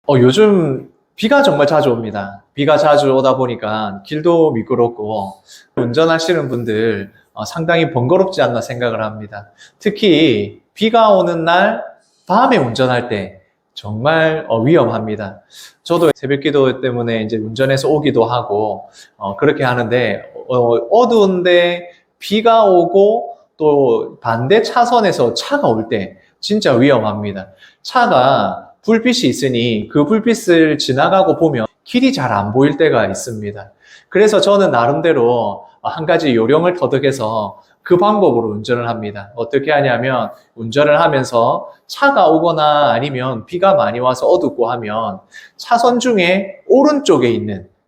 요즘 비가 정말 자주 옵니다. 비가 자주 오다 보니까 길도 미끄럽고 운전하시는 분들 상당히 번거롭지 않나 생각을 합니다. 특히 비가 오는 날 밤에 운전할 때 정말 위험합니다. 저도 새벽기도 때문에 이제 운전해서 오기도 하고 그렇게 하는데 어두운데 비가 오고 또 반대 차선에서 차가 올 때 진짜 위험합니다. 차가 불빛이 있으니 그 불빛을 지나가고 보면 길이 잘 안 보일 때가 있습니다. 그래서 저는 나름대로 한 가지 요령을 터득해서 그 방법으로 운전을 합니다. 어떻게 하냐면 운전을 하면서 차가 오거나 아니면 비가 많이 와서 어둡고 하면 차선 중에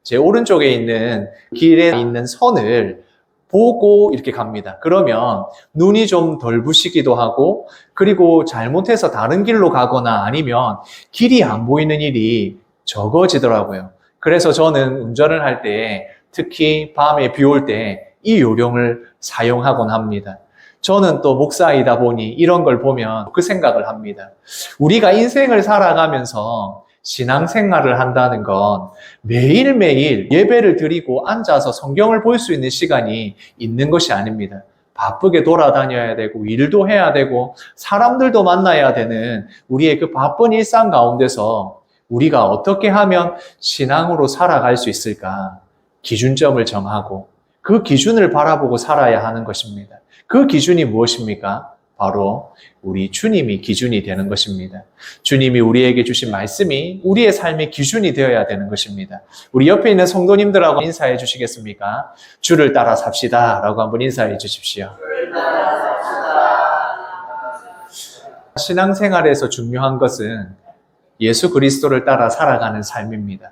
제 오른쪽에 있는 길에 있는 선을 보고 이렇게 갑니다. 그러면 눈이 좀 덜 부시기도 하고, 그리고 잘못해서 다른 길로 가거나 아니면 길이 안 보이는 일이 적어지더라고요. 그래서 저는 운전을 할 때, 특히 밤에 비 올 때 이 요령을 사용하곤 합니다. 저는 또 목사이다 보니 이런 걸 보면 그 생각을 합니다. 우리가 인생을 살아가면서 신앙생활을 한다는 건 매일매일 예배를 드리고 앉아서 성경을 볼 수 있는 시간이 있는 것이 아닙니다. 바쁘게 돌아다녀야 되고 일도 해야 되고 사람들도 만나야 되는 우리의 그 바쁜 일상 가운데서 우리가 어떻게 하면 신앙으로 살아갈 수 있을까? 기준점을 정하고 그 기준을 바라보고 살아야 하는 것입니다. 그 기준이 무엇입니까? 바로 우리 주님이 기준이 되는 것입니다. 주님이 우리에게 주신 말씀이 우리의 삶의 기준이 되어야 되는 것입니다. 우리 옆에 있는 성도님들하고 인사해 주시겠습니까? 주를 따라 삽시다 라고 한번 인사해 주십시오. 신앙생활에서 중요한 것은 예수 그리스도를 따라 살아가는 삶입니다.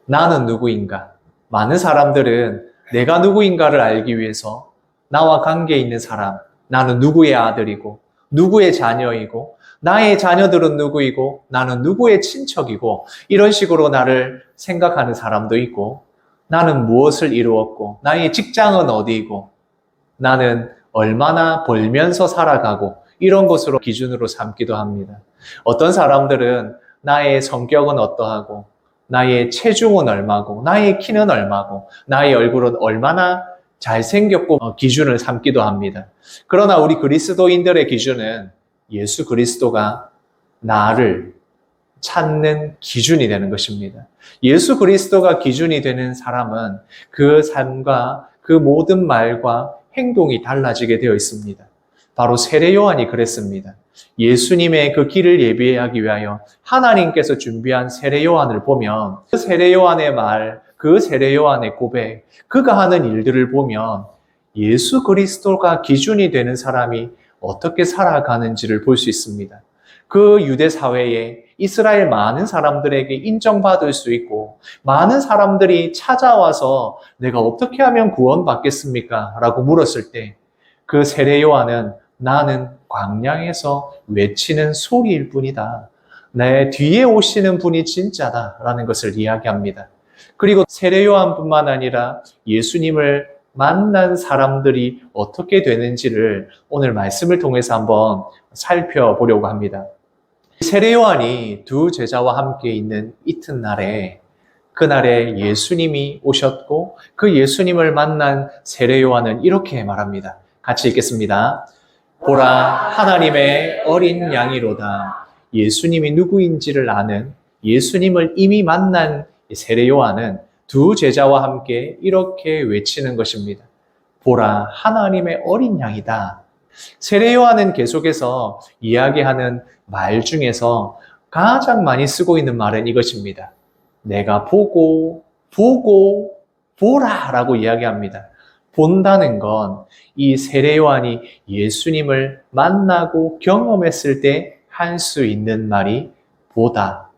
나는 누구인가? 많은 사람들은 내가 누구인가를 알기 위해서 나와 관계 있는 사람, 나는 누구의 아들이고 누구의 자녀이고 나의 자녀들은 누구이고 나는 누구의 친척이고 이런 식으로 나를 생각하는 사람도 있고 나는 무엇을 이루었고 나의 직장은 어디이고 나는 얼마나 벌면서 살아가고 이런 것으로 기준으로 삼기도 합니다. 어떤 사람들은 나의 성격은 어떠하고 나의 체중은 얼마고 나의 키는 얼마고 나의 얼굴은 얼마나 잘생겼고 기준을 삼기도 합니다. 그러나 우리 그리스도인들의 기준은 예수 그리스도가 나를 찾는 기준이 되는 것입니다. 예수 그리스도가 기준이 되는 사람은 그 삶과 그 모든 말과 행동이 달라지게 되어 있습니다. 바로 세례 요한이 그랬습니다. 예수님의 그 길을 예비하기 위하여 하나님께서 준비한 세례 요한을 보면 그 세례 요한의 말, 그 세례 요한의 고백, 그가 하는 일들을 보면 예수 그리스도가 기준이 되는 사람이 어떻게 살아가는지를 볼 수 있습니다. 그 유대 사회에 이스라엘 많은 사람들에게 인정받을 수 있고 많은 사람들이 찾아와서 내가 어떻게 하면 구원받겠습니까? 라고 물었을 때 그 세례 요한은 나는 광야에서 외치는 소리일 뿐이다. 내 뒤에 오시는 분이 진짜다 라는 것을 이야기합니다. 그리고 세례 요한뿐만 아니라 예수님을 만난 사람들이 어떻게 되는지를 오늘 말씀을 통해서 한번 살펴보려고 합니다. 세례 요한이 두 제자와 함께 있는 이튿날에 그날에 예수님이 오셨고 그 예수님을 만난 세례 요한은 이렇게 말합니다. 같이 읽겠습니다. 보라, 하나님의 어린 양이로다. 예수님이 누구인지를 아는 예수님을 이미 만난 세례 요한은 두 제자와 함께 이렇게 외치는 것입니다. 보라, 하나님의 어린 양이다. 세례 요한은 계속해서 이야기하는 말 중에서 가장 많이 쓰고 있는 말은 이것입니다. 내가 보고 보라 라고 이야기합니다. 본다는 건 이 세례 요한이 예수님을 만나고 경험했을 때 할 수 있는 말이 보다,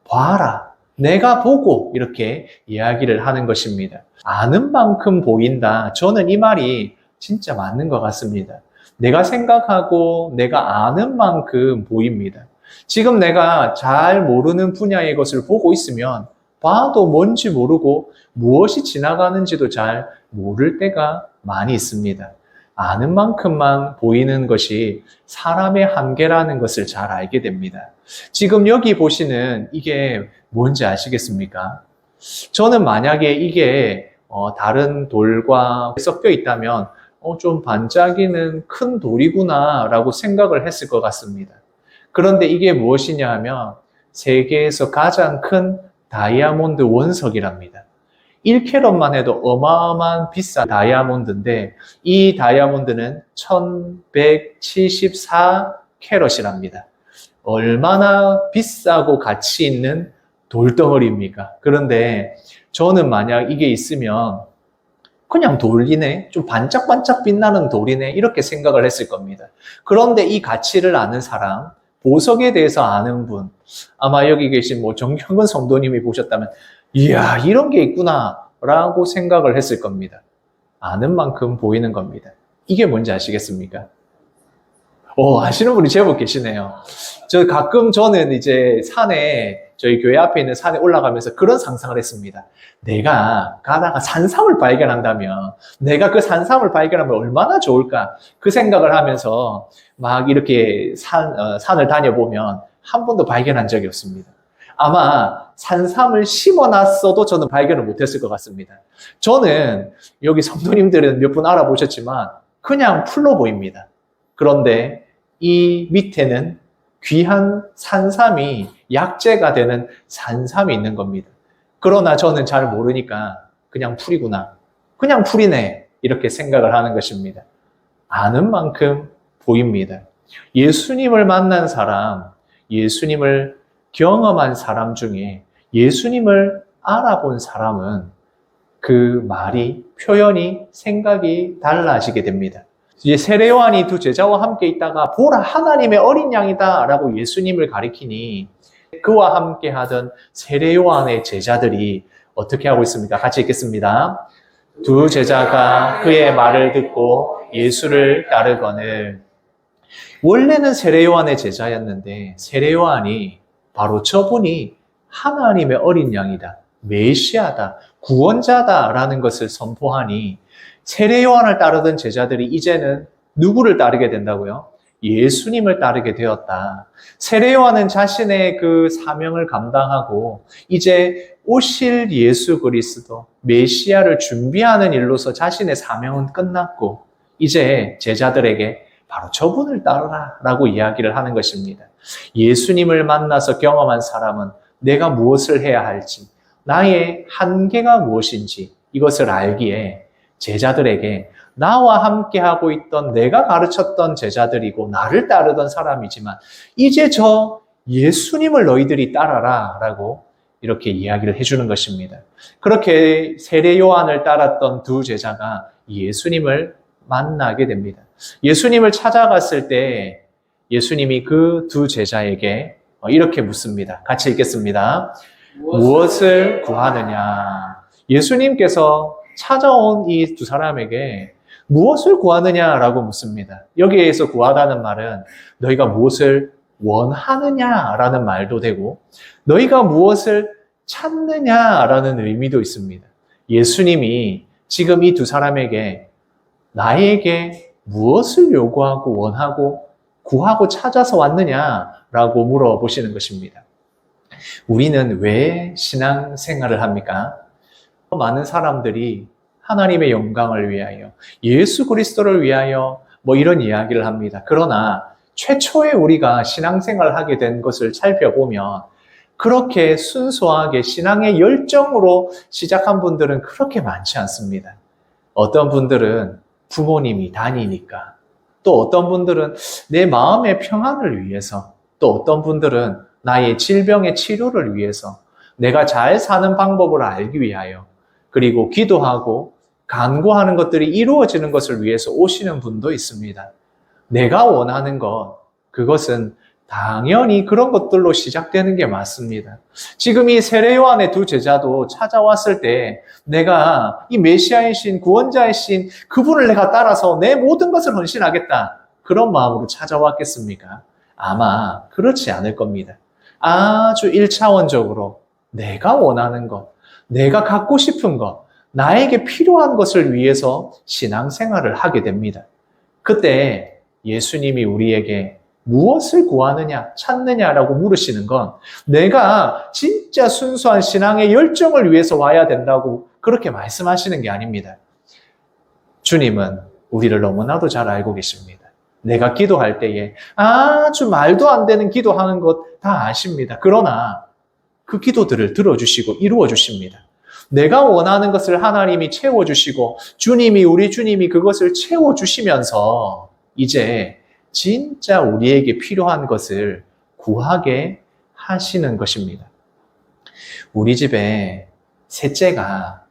봐라, 내가 보고 이렇게 이야기를 하는 것입니다. 아는 만큼 보인다. 저는 이 말이 진짜 맞는 것 같습니다. 내가 생각하고 내가 아는 만큼 보입니다. 지금 내가 잘 모르는 분야의 것을 보고 있으면 봐도 뭔지 모르고 무엇이 지나가는지도 잘 모를 때가 많이 있습니다. 아는 만큼만 보이는 것이 사람의 한계라는 것을 잘 알게 됩니다. 지금 여기 보시는 이게 뭔지 아시겠습니까? 저는 만약에 이게 다른 돌과 섞여 있다면 좀 반짝이는 큰 돌이구나 라고 생각을 했을 것 같습니다. 그런데 이게 무엇이냐 하면 세계에서 가장 큰 다이아몬드 원석이랍니다. 1캐럿만 해도 어마어마한 비싼 다이아몬드인데 이 다이아몬드는 1174캐럿이랍니다. 얼마나 비싸고 가치 있는 돌덩어리입니까? 그런데 저는 만약 이게 있으면 그냥 돌이네, 좀 반짝반짝 빛나는 돌이네 이렇게 생각을 했을 겁니다. 그런데 이 가치를 아는 사람, 보석에 대해서 아는 분, 아마 여기 계신 정경근 성도님이 보셨다면 이야, 이런 게 있구나 라고 생각을 했을 겁니다. 아는 만큼 보이는 겁니다. 이게 뭔지 아시겠습니까? 아시는 분이 제법 계시네요. 저는 이제 저희 교회 앞에 있는 산에 올라가면서 그런 상상을 했습니다. 내가 가다가 산삼을 발견한다면, 내가 그 산삼을 발견하면 얼마나 좋을까? 그 생각을 하면서 막 이렇게 산을 다녀보면 한 번도 발견한 적이 없습니다. 아마 산삼을 심어놨어도 저는 발견을 못했을 것 같습니다. 저는 여기 성도님들은 몇 분 알아보셨지만 그냥 풀로 보입니다. 그런데 이 밑에는 귀한 산삼이 약재가 되는 산삼이 있는 겁니다. 그러나 저는 잘 모르니까 그냥 풀이구나, 그냥 풀이네 이렇게 생각을 하는 것입니다. 아는 만큼 보입니다. 예수님을 만난 사람, 예수님을 경험한 사람 중에 예수님을 알아본 사람은 그 말이, 표현이, 생각이 달라지게 됩니다. 이제 세례 요한이 두 제자와 함께 있다가 보라 하나님의 어린 양이다 라고 예수님을 가리키니 그와 함께 하던 세례 요한의 제자들이 어떻게 하고 있습니까? 같이 읽겠습니다. 두 제자가 그의 말을 듣고 예수를 따르거늘. 원래는 세례 요한의 제자였는데 세례 요한이 바로 저분이 하나님의 어린 양이다, 메시아다, 구원자다라는 것을 선포하니 세례 요한을 따르던 제자들이 이제는 누구를 따르게 된다고요? 예수님을 따르게 되었다. 세례 요한은 자신의 그 사명을 감당하고 이제 오실 예수 그리스도, 메시아를 준비하는 일로서 자신의 사명은 끝났고 이제 제자들에게 바로 저분을 따르라 라고 이야기를 하는 것입니다. 예수님을 만나서 경험한 사람은 내가 무엇을 해야 할지, 나의 한계가 무엇인지 이것을 알기에 제자들에게 나와 함께 하고 있던 내가 가르쳤던 제자들이고 나를 따르던 사람이지만 이제 저 예수님을 너희들이 따라라 라고 이렇게 이야기를 해주는 것입니다. 그렇게 세례 요한을 따랐던 두 제자가 예수님을 만나게 됩니다. 예수님을 찾아갔을 때 예수님이 그 두 제자에게 이렇게 묻습니다. 같이 읽겠습니다. 무엇을 구하느냐? 예수님께서 찾아온 이 두 사람에게 무엇을 구하느냐라고 묻습니다. 여기에서 구하다는 말은 너희가 무엇을 원하느냐라는 말도 되고 너희가 무엇을 찾느냐라는 의미도 있습니다. 예수님이 지금 이 두 사람에게 나에게 무엇을 요구하고 원하고 구하고 찾아서 왔느냐라고 물어보시는 것입니다. 우리는 왜 신앙생활을 합니까? 많은 사람들이 하나님의 영광을 위하여, 예수 그리스도를 위하여 이런 이야기를 합니다. 그러나 최초에 우리가 신앙생활을 하게 된 것을 살펴보면 그렇게 순수하게 신앙의 열정으로 시작한 분들은 그렇게 많지 않습니다. 어떤 분들은 부모님이 다니니까, 또 어떤 분들은 내 마음의 평안을 위해서, 또 어떤 분들은 나의 질병의 치료를 위해서, 내가 잘 사는 방법을 알기 위하여, 그리고 기도하고 간구하는 것들이 이루어지는 것을 위해서 오시는 분도 있습니다. 내가 원하는 것, 그것은 당연히 그런 것들로 시작되는 게 맞습니다. 지금 이 세례 요한의 두 제자도 찾아왔을 때 내가 이 메시아의 신, 구원자의 신, 그분을 내가 따라서 내 모든 것을 헌신하겠다. 그런 마음으로 찾아왔겠습니까? 아마 그렇지 않을 겁니다. 아주 1차원적으로 내가 원하는 것, 내가 갖고 싶은 것, 나에게 필요한 것을 위해서 신앙생활을 하게 됩니다. 그때 예수님이 우리에게 무엇을 구하느냐, 찾느냐라고 물으시는 건 내가 진짜 순수한 신앙의 열정을 위해서 와야 된다고 그렇게 말씀하시는 게 아닙니다. 주님은 우리를 너무나도 잘 알고 계십니다. 내가 기도할 때에 아주 말도 안 되는 기도하는 것 다 아십니다. 그러나 그 기도들을 들어주시고 이루어주십니다. 내가 원하는 것을 하나님이 채워주시고 우리 주님이 그것을 채워주시면서 이제 진짜 우리에게 필요한 것을 구하게 하시는 것입니다. 우리 집에 셋째가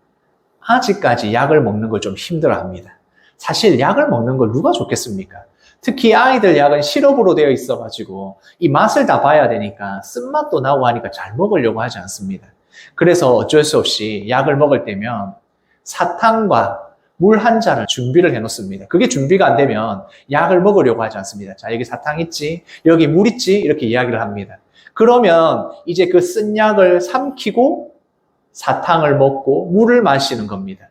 아직까지 약을 먹는 걸 좀 힘들어합니다. 사실 약을 먹는 걸 누가 좋겠습니까? 특히 아이들 약은 시럽으로 되어 있어가지고 이 맛을 다 봐야 되니까 쓴맛도 나고 하니까 잘 먹으려고 하지 않습니다. 그래서 어쩔 수 없이 약을 먹을 때면 사탕과 물 한 잔을 준비를 해놓습니다. 그게 준비가 안 되면 약을 먹으려고 하지 않습니다. 자, 여기 사탕 있지? 여기 물 있지? 이렇게 이야기를 합니다. 그러면 이제 그 쓴 약을 삼키고 사탕을 먹고 물을 마시는 겁니다.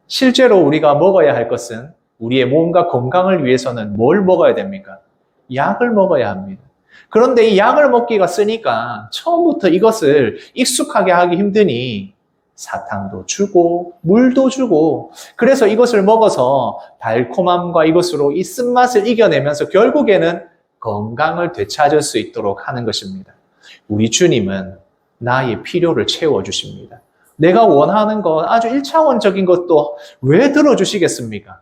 실제로 우리가 먹어야 할 것은 우리의 몸과 건강을 위해서는 뭘 먹어야 됩니까? 약을 먹어야 합니다. 그런데 이 약을 먹기가 쓰니까 처음부터 이것을 익숙하게 하기 힘드니 사탕도 주고 물도 주고 그래서 이것을 먹어서 달콤함과 이것으로 이 쓴맛을 이겨내면서 결국에는 건강을 되찾을 수 있도록 하는 것입니다. 우리 주님은 나의 필요를 채워주십니다. 내가 원하는 것 아주 1차원적인 것도 왜 들어주시겠습니까?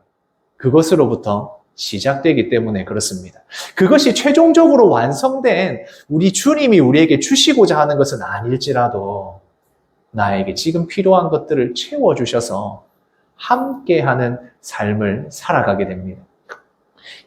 그것으로부터 시작되기 때문에 그렇습니다. 그것이 최종적으로 완성된 우리 주님이 우리에게 주시고자 하는 것은 아닐지라도 나에게 지금 필요한 것들을 채워주셔서 함께하는 삶을 살아가게 됩니다.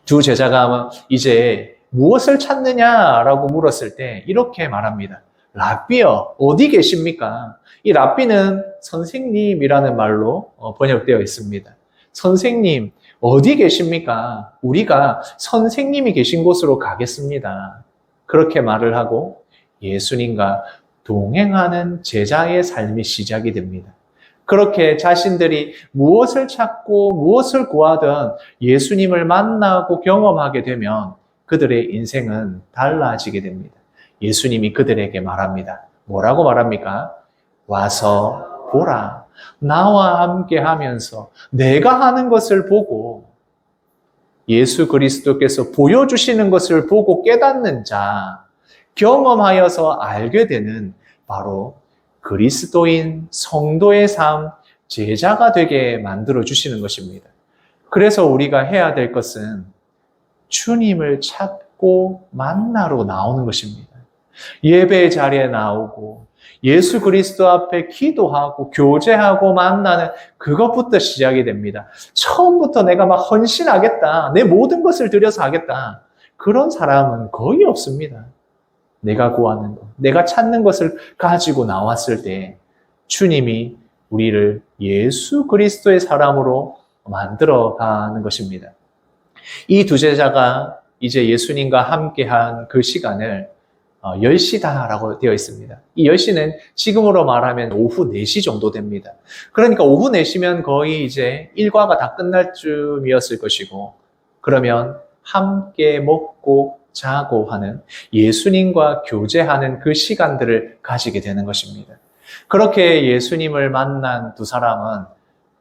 두 제자가 이제 무엇을 찾느냐라고 물었을 때 이렇게 말합니다. 랍비여, 어디 계십니까? 이 랍비는 선생님이라는 말로 번역되어 있습니다. 선생님, 어디 계십니까? 우리가 선생님이 계신 곳으로 가겠습니다. 그렇게 말을 하고 예수님과 동행하는 제자의 삶이 시작이 됩니다. 그렇게 자신들이 무엇을 찾고 무엇을 구하든 예수님을 만나고 경험하게 되면 그들의 인생은 달라지게 됩니다. 예수님이 그들에게 말합니다. 뭐라고 말합니까? 와서 보라. 나와 함께 하면서 내가 하는 것을 보고 예수 그리스도께서 보여주시는 것을 보고 깨닫는 자, 경험하여서 알게 되는 바로 그리스도인 성도의 삶, 제자가 되게 만들어 주시는 것입니다. 그래서 우리가 해야 될 것은 주님을 찾고 만나러 나오는 것입니다. 예배 자리에 나오고 예수 그리스도 앞에 기도하고 교제하고 만나는 그것부터 시작이 됩니다. 처음부터 내가 막 헌신하겠다, 내 모든 것을 들여서 하겠다, 그런 사람은 거의 없습니다. 내가 구하는 것, 내가 찾는 것을 가지고 나왔을 때 주님이 우리를 예수 그리스도의 사람으로 만들어가는 것입니다. 이 두 제자가 이제 예수님과 함께한 그 시간을 10시다라고 되어 있습니다. 이 10시는 지금으로 말하면 오후 4시 정도 됩니다. 그러니까 오후 4시면 거의 이제 일과가 다 끝날 쯤이었을 것이고, 그러면 함께 먹고 자고 하는 예수님과 교제하는 그 시간들을 가지게 되는 것입니다. 그렇게 예수님을 만난 두 사람은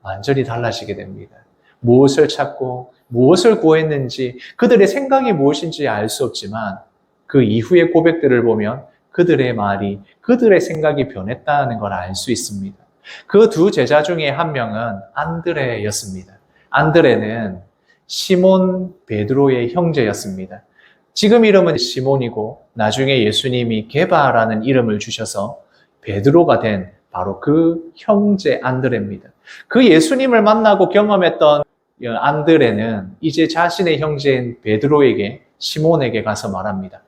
완전히 달라지게 됩니다. 무엇을 찾고 무엇을 구했는지 그들의 생각이 무엇인지 알 수 없지만 그 이후의 고백들을 보면 그들의 말이, 그들의 생각이 변했다는 걸 알 수 있습니다. 그 두 제자 중에 한 명은 안드레였습니다. 안드레는 시몬 베드로의 형제였습니다. 지금 이름은 시몬이고 나중에 예수님이 게바라는 이름을 주셔서 베드로가 된 바로 그 형제 안드레입니다. 그 예수님을 만나고 경험했던 안드레는 이제 자신의 형제인 베드로에게, 시몬에게 가서 말합니다.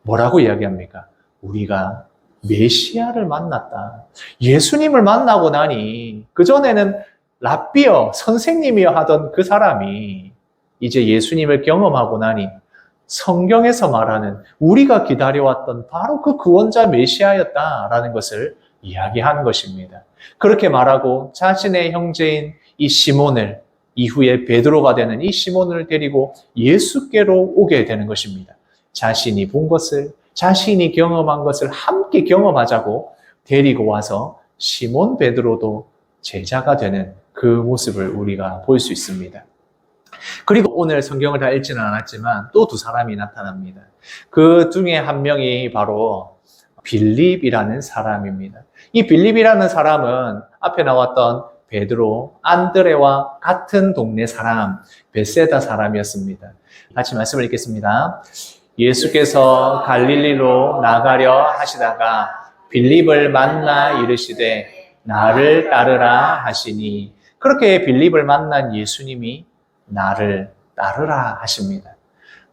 뭐라고 이야기합니까? 우리가 메시아를 만났다. 예수님을 만나고 나니 그전에는 랍비여, 선생님이여 하던 그 사람이 이제 예수님을 경험하고 나니 성경에서 말하는 우리가 기다려왔던 바로 그 구원자 메시아였다라는 것을 이야기한 것입니다. 그렇게 말하고 자신의 형제인 이 시몬을 이후에 베드로가 되는 이 시몬을 데리고 예수께로 오게 되는 것입니다. 자신이 본 것을, 자신이 경험한 것을 함께 경험하자고 데리고 와서 시몬 베드로도 제자가 되는 그 모습을 우리가 볼 수 있습니다. 그리고 오늘 성경을 다 읽지는 않았지만 또 두 사람이 나타납니다. 그 중에 한 명이 바로 빌립이라는 사람입니다. 이 빌립이라는 사람은 앞에 나왔던 베드로, 안드레와 같은 동네 사람, 베세다 사람이었습니다. 같이 말씀을 읽겠습니다. 예수께서 갈릴리로 나가려 하시다가 빌립을 만나 이르시되 나를 따르라 하시니, 그렇게 빌립을 만난 예수님이 나를 따르라 하십니다.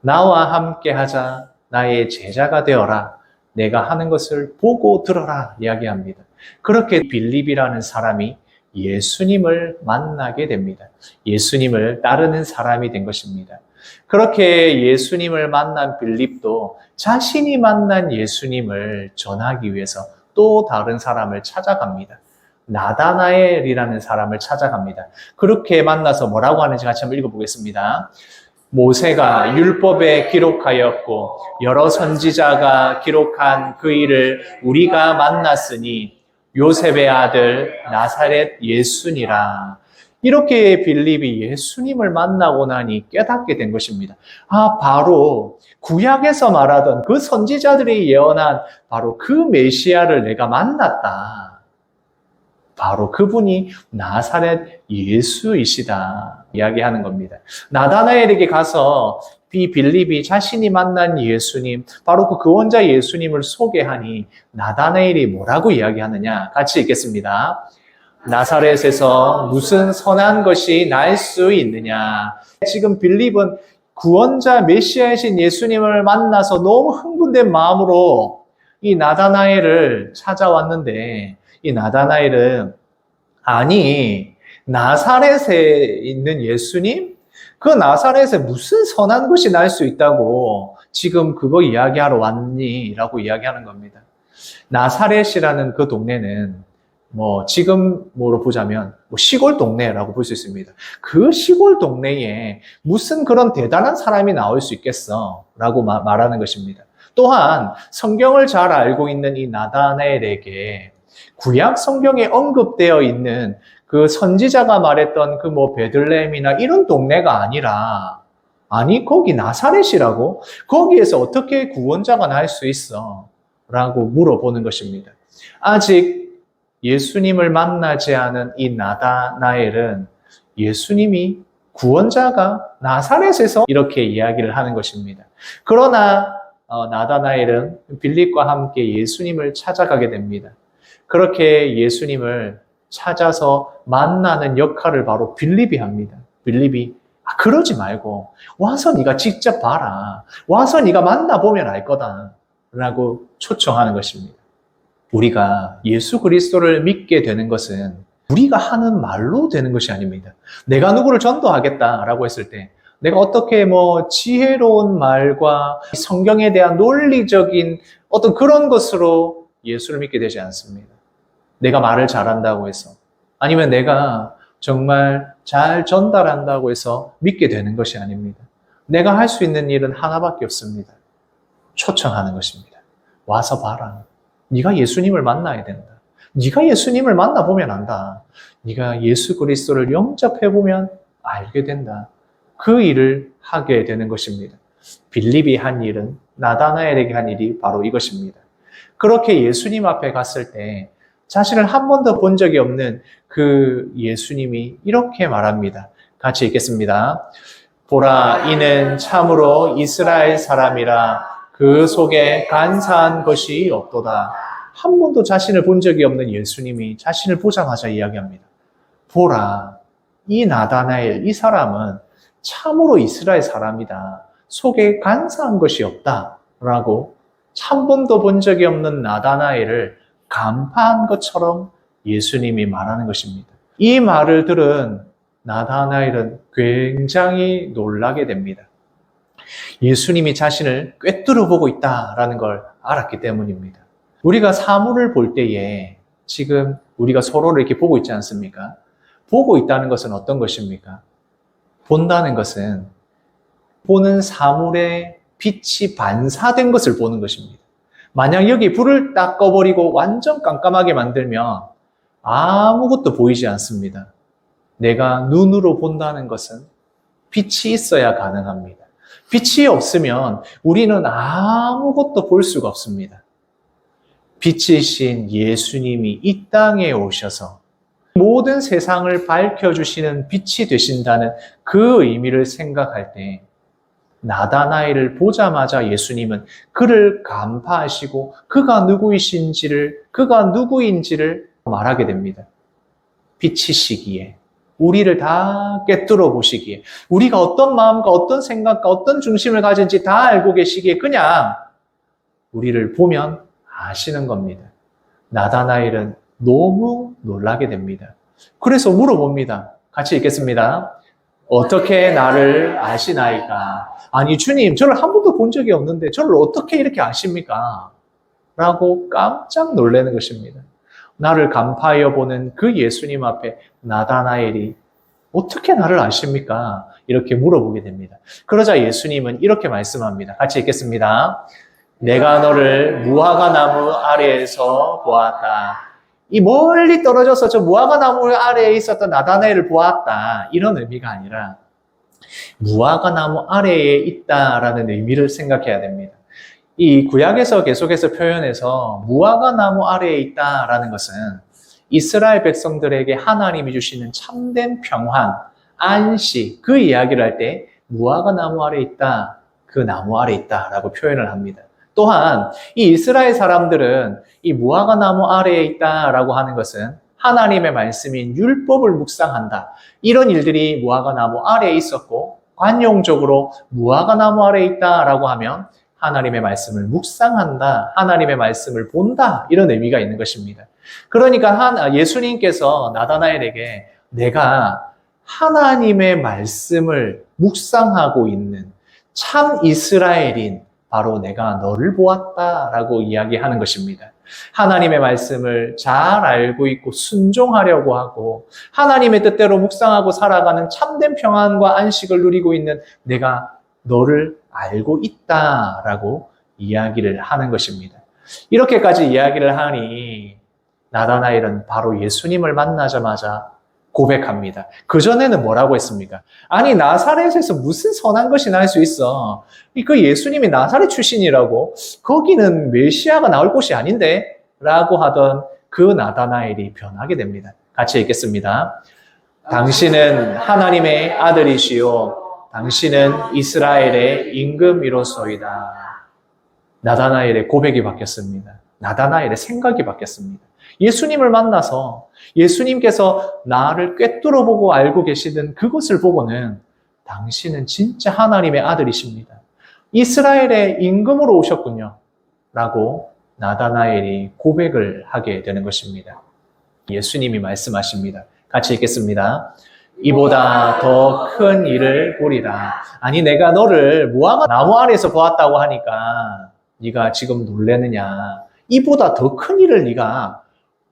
나와 함께 하자, 나의 제자가 되어라, 내가 하는 것을 보고 들어라 이야기합니다. 그렇게 빌립이라는 사람이 예수님을 만나게 됩니다. 예수님을 따르는 사람이 된 것입니다. 그렇게 예수님을 만난 빌립도 자신이 만난 예수님을 전하기 위해서 또 다른 사람을 찾아갑니다. 나다나엘이라는 사람을 찾아갑니다. 그렇게 만나서 뭐라고 하는지 같이 한번 읽어보겠습니다. 모세가 율법에 기록하였고 여러 선지자가 기록한 그 일을 우리가 만났으니 요셉의 아들 나사렛 예수니라. 이렇게 빌립이 예수님을 만나고 나니 깨닫게 된 것입니다. 바로 구약에서 말하던 그 선지자들이 예언한 바로 그 메시아를 내가 만났다. 바로 그분이 나사렛 예수이시다 이야기하는 겁니다. 나다나엘에게 가서 이 빌립이 자신이 만난 예수님, 바로 그 구원자 예수님을 소개하니 나다나엘이 뭐라고 이야기하느냐? 같이 읽겠습니다. 나사렛에서 무슨 선한 것이 날 수 있느냐? 지금 빌립은 구원자 메시아이신 예수님을 만나서 너무 흥분된 마음으로 이 나다나엘을 찾아왔는데, 이 나다나엘은 아니 나사렛에 있는 예수님? 그 나사렛에 무슨 선한 것이 날 수 있다고 지금 그거 이야기하러 왔니? 라고 이야기하는 겁니다. 나사렛이라는 그 동네는 지금으로 보자면 시골 동네라고 볼 수 있습니다. 그 시골 동네에 무슨 그런 대단한 사람이 나올 수 있겠어? 라고 말하는 것입니다. 또한 성경을 잘 알고 있는 이 나다나엘에게 구약 성경에 언급되어 있는 그 선지자가 말했던 그 베들레헴이나 이런 동네가 아니라, 아니 거기 나사렛이라고? 거기에서 어떻게 구원자가 날 수 있어? 라고 물어보는 것입니다. 아직 예수님을 만나지 않은 이 나다나엘은 예수님이 구원자가 나사렛에서 이렇게 이야기를 하는 것입니다. 그러나 나다나엘은 빌립과 함께 예수님을 찾아가게 됩니다. 그렇게 예수님을 찾아서 만나는 역할을 바로 빌립이 합니다. 빌립이 그러지 말고 와서 네가 직접 봐라. 와서 네가 만나보면 알 거다. 라고 초청하는 것입니다. 우리가 예수 그리스도를 믿게 되는 것은 우리가 하는 말로 되는 것이 아닙니다. 내가 누구를 전도하겠다라고 했을 때 내가 어떻게 지혜로운 말과 성경에 대한 논리적인 어떤 그런 것으로 예수를 믿게 되지 않습니다. 내가 말을 잘한다고 해서, 아니면 내가 정말 잘 전달한다고 해서 믿게 되는 것이 아닙니다. 내가 할 수 있는 일은 하나밖에 없습니다. 초청하는 것입니다. 와서 봐라. 네가 예수님을 만나야 된다. 네가 예수님을 만나보면 안다. 네가 예수 그리스도를 영접해보면 알게 된다. 그 일을 하게 되는 것입니다. 빌립이 한 일은, 나다나엘에게 한 일이 바로 이것입니다. 그렇게 예수님 앞에 갔을 때 자신을 한 번도 본 적이 없는 그 예수님이 이렇게 말합니다. 같이 읽겠습니다. 보라, 이는 참으로 이스라엘 사람이라 그 속에 간사한 것이 없도다. 한 번도 자신을 본 적이 없는 예수님이 자신을 보자마자 이야기합니다. 보라, 이 나다나엘, 이 사람은 참으로 이스라엘 사람이다. 속에 간사한 것이 없다. 라고 한 번도 본 적이 없는 나다나엘을 간파한 것처럼 예수님이 말하는 것입니다. 이 말을 들은 나다나엘은 굉장히 놀라게 됩니다. 예수님이 자신을 꿰뚫어 보고 있다라는 걸 알았기 때문입니다. 우리가 사물을 볼 때에 지금 우리가 서로를 이렇게 보고 있지 않습니까? 보고 있다는 것은 어떤 것입니까? 본다는 것은 보는 사물의 빛이 반사된 것을 보는 것입니다. 만약 여기 불을 딱 꺼버리고 완전 깜깜하게 만들면 아무것도 보이지 않습니다. 내가 눈으로 본다는 것은 빛이 있어야 가능합니다. 빛이 없으면 우리는 아무것도 볼 수가 없습니다. 빛이신 예수님이 이 땅에 오셔서 모든 세상을 밝혀주시는 빛이 되신다는 그 의미를 생각할 때 나다나엘을 보자마자 예수님은 그를 간파하시고 그가 누구인지를 말하게 됩니다. 빛이시기에, 우리를 다 꿰뚫어 보시기에, 우리가 어떤 마음과 어떤 생각과 어떤 중심을 가진지 다 알고 계시기에 그냥 우리를 보면 아시는 겁니다. 나다나엘은 너무 놀라게 됩니다. 그래서 물어봅니다. 같이 읽겠습니다. 어떻게 나를 아시나이까? 아니 주님, 저를 한 번도 본 적이 없는데 저를 어떻게 이렇게 아십니까? 라고 깜짝 놀라는 것입니다. 나를 간파하여 보는 그 예수님 앞에 나다나엘이 어떻게 나를 아십니까? 이렇게 물어보게 됩니다. 그러자 예수님은 이렇게 말씀합니다. 같이 읽겠습니다. 내가 너를 무화과 나무 아래에서 보았다. 이 멀리 떨어져서 저 무화과 나무 아래에 있었던 나다나엘을 보았다. 이런 의미가 아니라 무화과 나무 아래에 있다라는 의미를 생각해야 됩니다. 이 구약에서 계속해서 표현해서 무화과 나무 아래에 있다라는 것은 이스라엘 백성들에게 하나님이 주시는 참된 평안, 안식, 그 이야기를 할 때 무화과 나무 아래에 있다, 그 나무 아래에 있다라고 표현을 합니다. 또한 이 이스라엘 사람들은 이 무화과 나무 아래에 있다라고 하는 것은 하나님의 말씀인 율법을 묵상한다. 이런 일들이 무화과 나무 아래에 있었고 관용적으로 무화과 나무 아래에 있다라고 하면 하나님의 말씀을 묵상한다, 하나님의 말씀을 본다, 이런 의미가 있는 것입니다. 그러니까 예수님께서 나다나엘에게 내가 하나님의 말씀을 묵상하고 있는 참 이스라엘인 바로 내가 너를 보았다라고 이야기하는 것입니다. 하나님의 말씀을 잘 알고 있고 순종하려고 하고 하나님의 뜻대로 묵상하고 살아가는 참된 평안과 안식을 누리고 있는 내가 너를 알고 있다라고 이야기를 하는 것입니다. 이렇게까지 이야기를 하니 나다나엘은 바로 예수님을 만나자마자 고백합니다. 그전에는 뭐라고 했습니까? 아니 나사렛에서 무슨 선한 것이 날 수 있어. 그 예수님이 나사렛 출신이라고, 거기는 메시아가 나올 곳이 아닌데? 라고 하던 그 나다나엘이 변하게 됩니다. 같이 읽겠습니다. 당신은 하나님의 아들이시요 당신은 이스라엘의 임금이로소이다. 나다나엘의 고백이 바뀌었습니다. 나다나엘의 생각이 바뀌었습니다. 예수님을 만나서 예수님께서 나를 꿰뚫어 보고 알고 계시는 그것을 보고는 당신은 진짜 하나님의 아들이십니다. 이스라엘의 임금으로 오셨군요. 라고 나다나엘이 고백을 하게 되는 것입니다. 예수님이 말씀하십니다. 같이 읽겠습니다. 이보다 더 큰 일을 보리라. 아니 내가 너를 무화과 나무 아래에서 보았다고 하니까 네가 지금 놀라느냐. 이보다 더 큰 일을 네가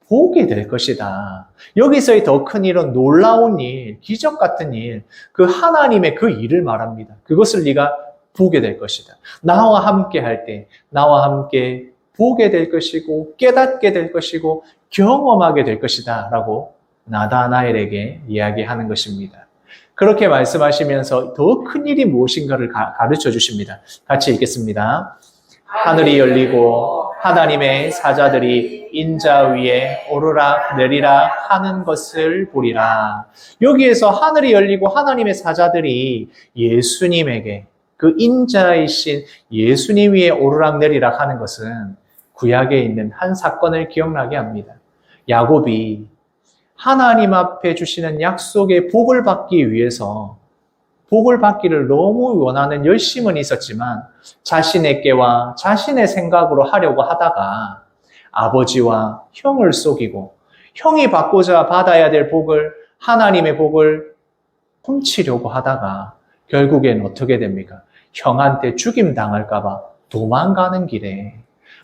보게 될 것이다. 여기서의 더 큰 일은 놀라운 일, 기적 같은 일, 그 하나님의 그 일을 말합니다. 그것을 네가 보게 될 것이다. 나와 함께 할 때, 나와 함께 보게 될 것이고, 깨닫게 될 것이고, 경험하게 될 것이다. 라고 나다나엘에게 이야기하는 것입니다. 그렇게 말씀하시면서 더 큰 일이 무엇인가를 가르쳐 주십니다. 같이 읽겠습니다. 하늘이 열리고 하나님의 사자들이 인자 위에 오르락 내리락 하는 것을 보리라. 여기에서 하늘이 열리고 하나님의 사자들이 예수님에게, 그 인자이신 예수님 위에 오르락 내리락 하는 것은 구약에 있는 한 사건을 기억나게 합니다. 야곱이 하나님 앞에 주시는 약속의 복을 받기 위해서 복을 받기를 너무 원하는 열심은 있었지만 자신에게와 자신의 생각으로 하려고 하다가 아버지와 형을 속이고 형이 받고자 받아야 될 복을, 하나님의 복을 훔치려고 하다가 결국엔 어떻게 됩니까? 형한테 죽임 당할까 봐 도망가는 길에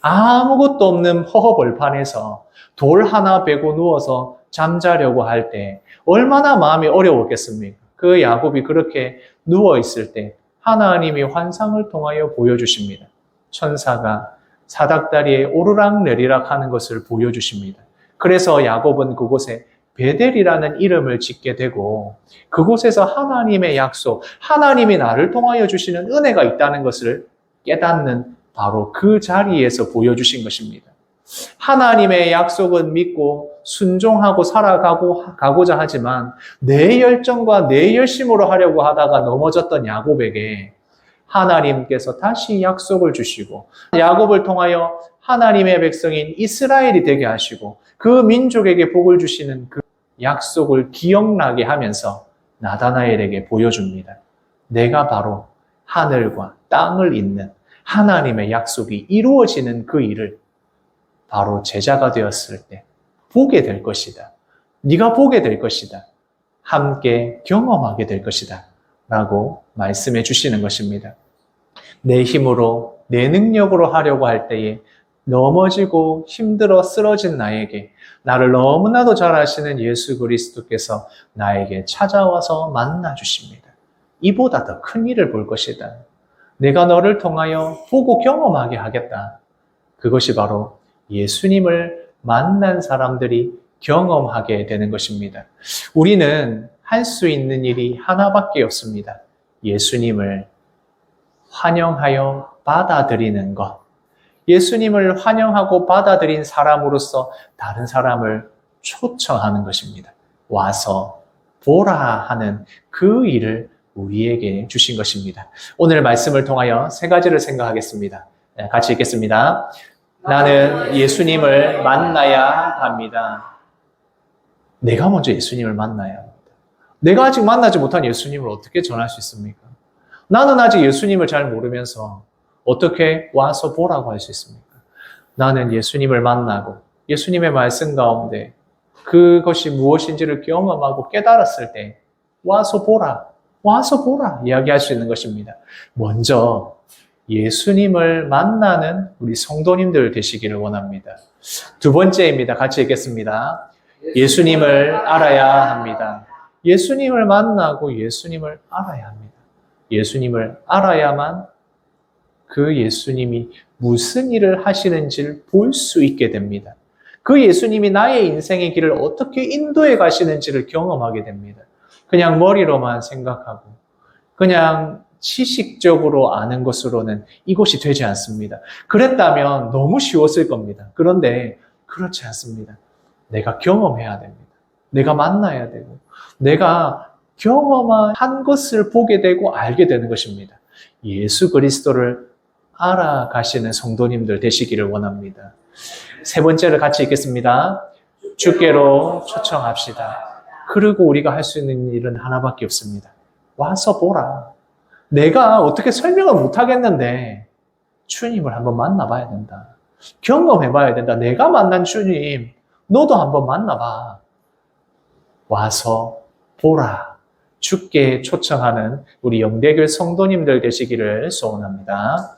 아무것도 없는 허허벌판에서 돌 하나 베고 누워서 잠자려고 할 때 얼마나 마음이 어려웠겠습니까? 그 야곱이 그렇게 누워있을 때 하나님이 환상을 통하여 보여주십니다. 천사가 사닥다리에 오르락내리락 하는 것을 보여주십니다. 그래서 야곱은 그곳에 베델이라는 이름을 짓게 되고 그곳에서 하나님의 약속, 하나님이 나를 통하여 주시는 은혜가 있다는 것을 깨닫는 바로 그 자리에서 보여주신 것입니다. 하나님의 약속은 믿고 순종하고 살아가고자 하지만 내 열정과 내 열심으로 하려고 하다가 넘어졌던 야곱에게 하나님께서 다시 약속을 주시고 야곱을 통하여 하나님의 백성인 이스라엘이 되게 하시고 그 민족에게 복을 주시는 그 약속을 기억나게 하면서 나다나엘에게 보여줍니다. 내가 바로 하늘과 땅을 잇는 하나님의 약속이 이루어지는 그 일을 바로 제자가 되었을 때 보게 될 것이다. 네가 보게 될 것이다. 함께 경험하게 될 것이다. 라고 말씀해 주시는 것입니다. 내 힘으로, 내 능력으로 하려고 할 때에 넘어지고 힘들어 쓰러진 나에게 나를 너무나도 잘 아시는 예수 그리스도께서 나에게 찾아와서 만나 주십니다. 이보다 더 큰 일을 볼 것이다. 내가 너를 통하여 보고 경험하게 하겠다. 그것이 바로 예수님을 만난 사람들이 경험하게 되는 것입니다. 우리는 할 수 있는 일이 하나밖에 없습니다. 예수님을 환영하여 받아들이는 것. 예수님을 환영하고 받아들인 사람으로서 다른 사람을 초청하는 것입니다. 와서 보라 하는 그 일을 우리에게 주신 것입니다. 오늘 말씀을 통하여 세 가지를 생각하겠습니다. 같이 읽겠습니다. 나는 예수님을 만나야 합니다. 내가 먼저 예수님을 만나야 합니다. 내가 아직 만나지 못한 예수님을 어떻게 전할 수 있습니까? 나는 아직 예수님을 잘 모르면서 어떻게 와서 보라고 할 수 있습니까? 나는 예수님을 만나고 예수님의 말씀 가운데 그것이 무엇인지를 경험하고 깨달았을 때 와서 보라 이야기할 수 있는 것입니다. 먼저 예수님을 만나는 우리 성도님들 되시기를 원합니다. 두 번째입니다. 같이 읽겠습니다. 예수님을 알아야 합니다. 예수님을 만나고 예수님을 알아야 합니다. 예수님을 알아야만 그 예수님이 무슨 일을 하시는지를 볼 수 있게 됩니다. 그 예수님이 나의 인생의 길을 어떻게 인도해 가시는지를 경험하게 됩니다. 그냥 머리로만 생각하고 그냥 지식적으로 아는 것으로는 이것이 되지 않습니다. 그랬다면 너무 쉬웠을 겁니다. 그런데 그렇지 않습니다. 내가 경험해야 됩니다. 내가 만나야 되고 내가 경험한 것을 보게 되고 알게 되는 것입니다. 예수 그리스도를 알아가시는 성도님들 되시기를 원합니다. 세 번째를 같이 읽겠습니다. 주께로 초청합시다. 그리고 우리가 할 수 있는 일은 하나밖에 없습니다. 와서 보라. 내가 어떻게 설명을 못하겠는데 주님을 한번 만나봐야 된다. 경험해봐야 된다. 내가 만난 주님, 너도 한번 만나봐. 와서 보라. 주께 초청하는 우리 영대교회 성도님들 되시기를 소원합니다.